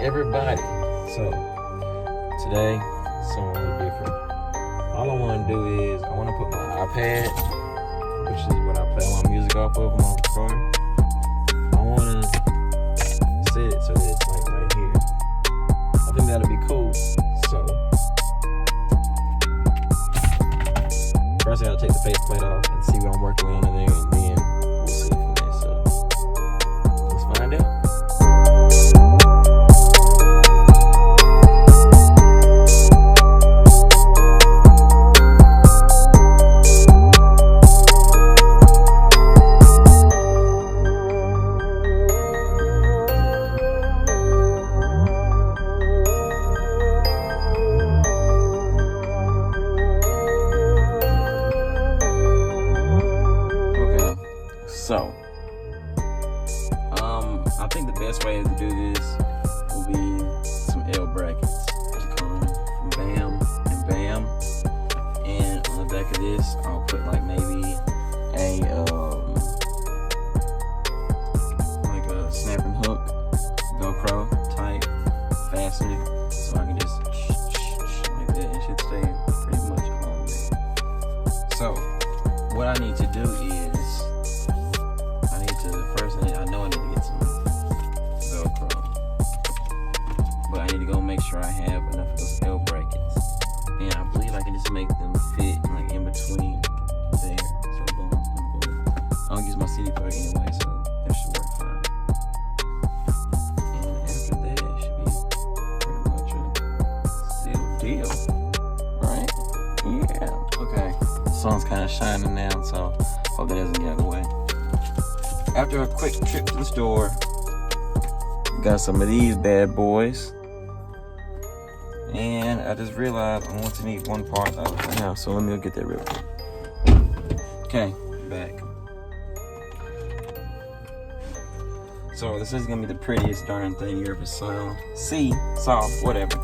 everybody. So today, something a little different. All I want to do is I want to put my iPad, which is what I play all my music off of when I'm recording. I want to set it so that it's like right here. I think that'll be cool. So first I gotta take the faceplate off and see what I'm working with under there, and then we'll see from there. So let's find out. So, I think the best way to do this will be some L brackets to come from bam and bam, and on the back of this, I'll put like maybe like a snap and hook, Velcro type fastener, so I can just like that. It should stay pretty much on there. So, what I need to do is I know I need to get some Velcro, but I need to go make sure I have enough of those L brackets, and I believe I can just make them fit like in between there. So boom, boom, boom. I'll use my CD player anyway, so that should work fine. And after that, it should be pretty much a sealed deal, right? Yeah. Okay. The sun's kind of shining now, so hope that doesn't get out of the way. After a quick trip to the store, got some of these bad boys, and I just realized I want to need one part out of the house, so let me go get that real quick. Okay, back. So this is gonna be the prettiest darn thing you ever saw, whatever,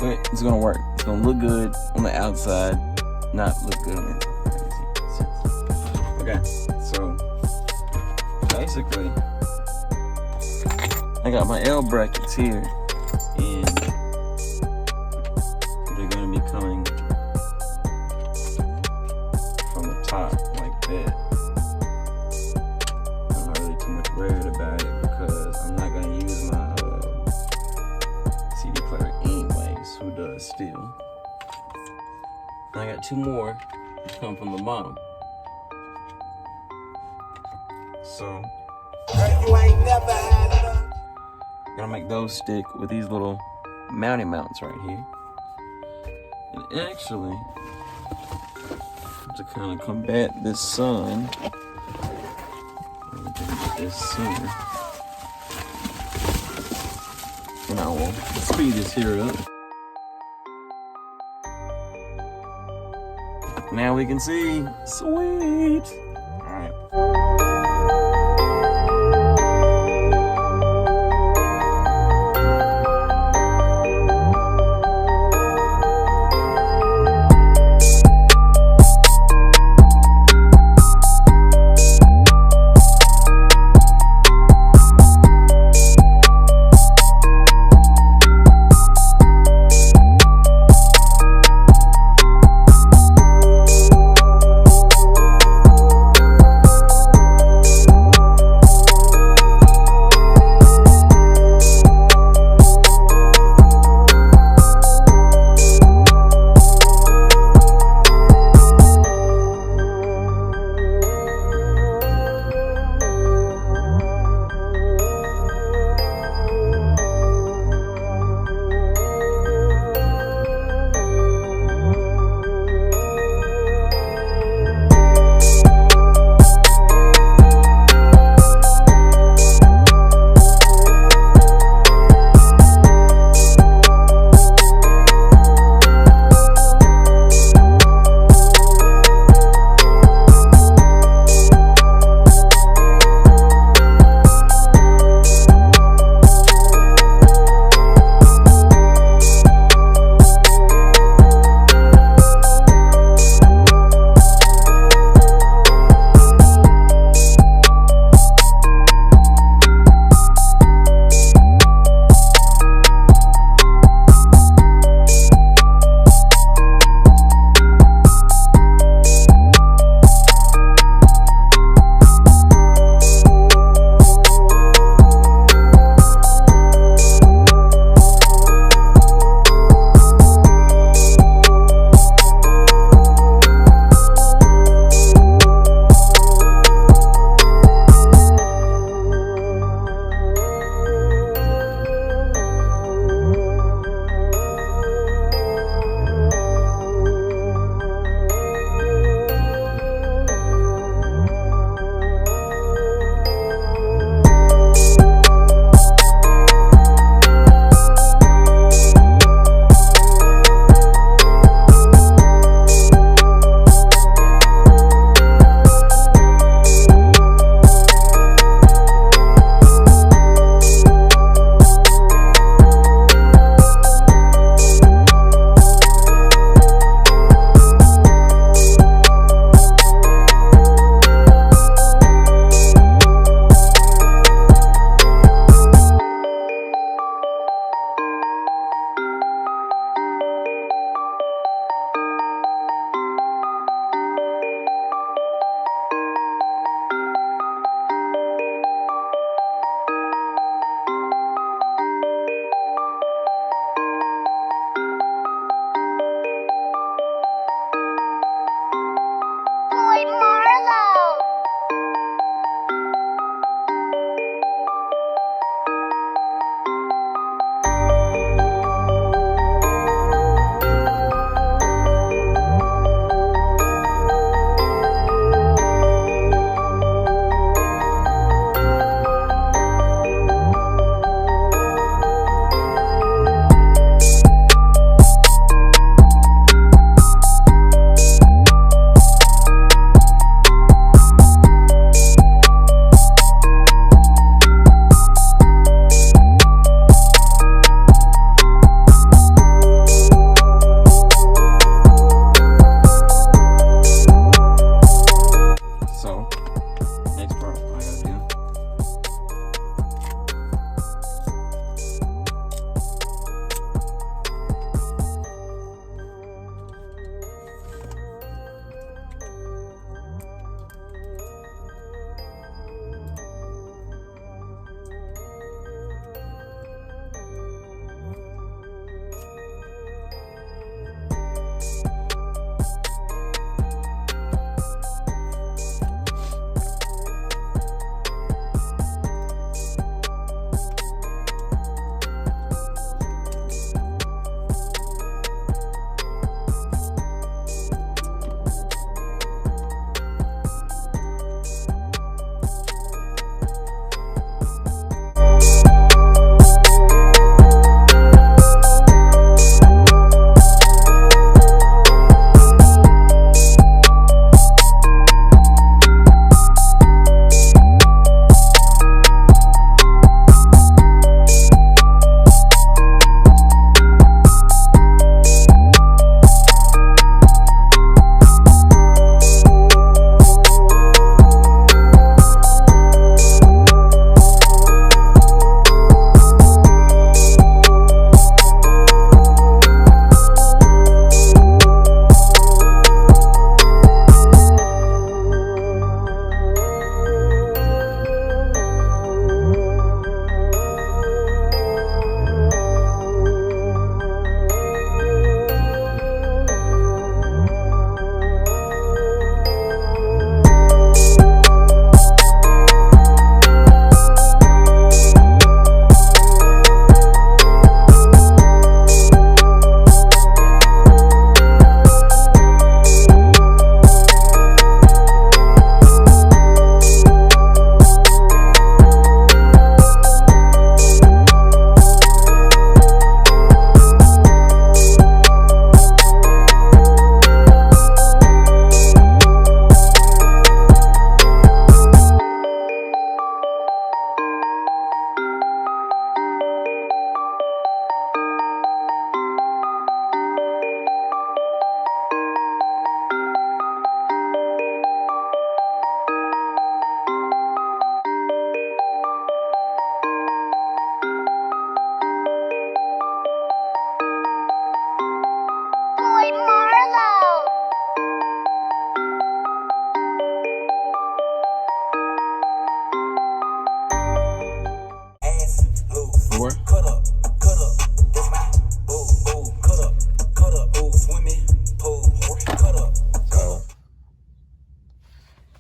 but it's gonna work. It's gonna look good on the outside, not look good on the inside. Okay, so basically, I got my L brackets here, and they're going to be coming from the top like that. I'm not really too much worried about it because I'm not going to use my CD player anyways. Who does still? And I got two more to come from the bottom. So gonna make those stick with these little mounting mounts right here. And actually, to kind of combat this sun, let me get this sooner. And I will speed this here up. Now we can see. Sweet. All right.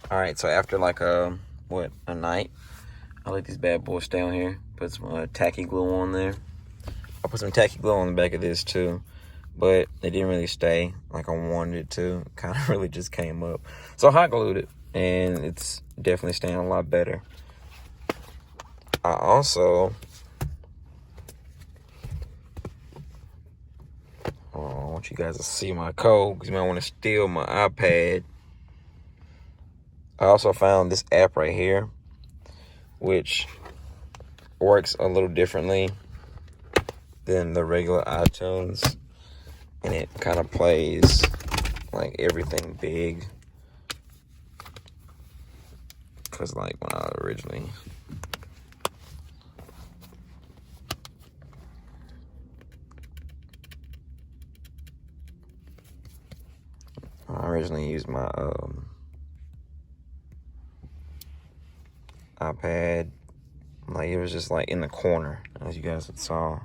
All right, so after like a night, I let these bad boys stay on here. Put some tacky glue on there. I put some tacky glue on the back of this too, but it didn't really stay like I wanted it to. Kind of really just came up. So I hot glued it, and it's definitely staying a lot better. I also, I want you guys to see my code because you might want to steal my iPad. I also found this app right here, which works a little differently than the regular iTunes, and it kind of plays like everything big. Cause like when I originally used my iPad, like it was just like in the corner, as you guys saw.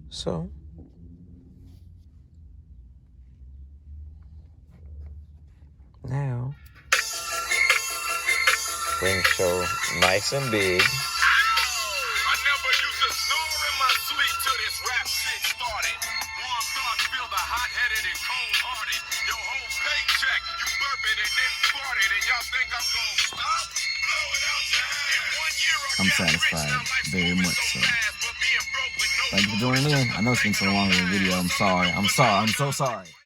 So now things show nice and big. I never used to snore in my sleep till this rap shit started. Warm thoughts feel the hot-headed and cold-hearted. Your whole paycheck, you burp it and then fart it, and y'all think I'm gonna stop? Blow it out your hand. In 1 year, I'm satisfied, very much so. Thank you for joining in. I know it's been so long in the video. I'm sorry. I'm so sorry.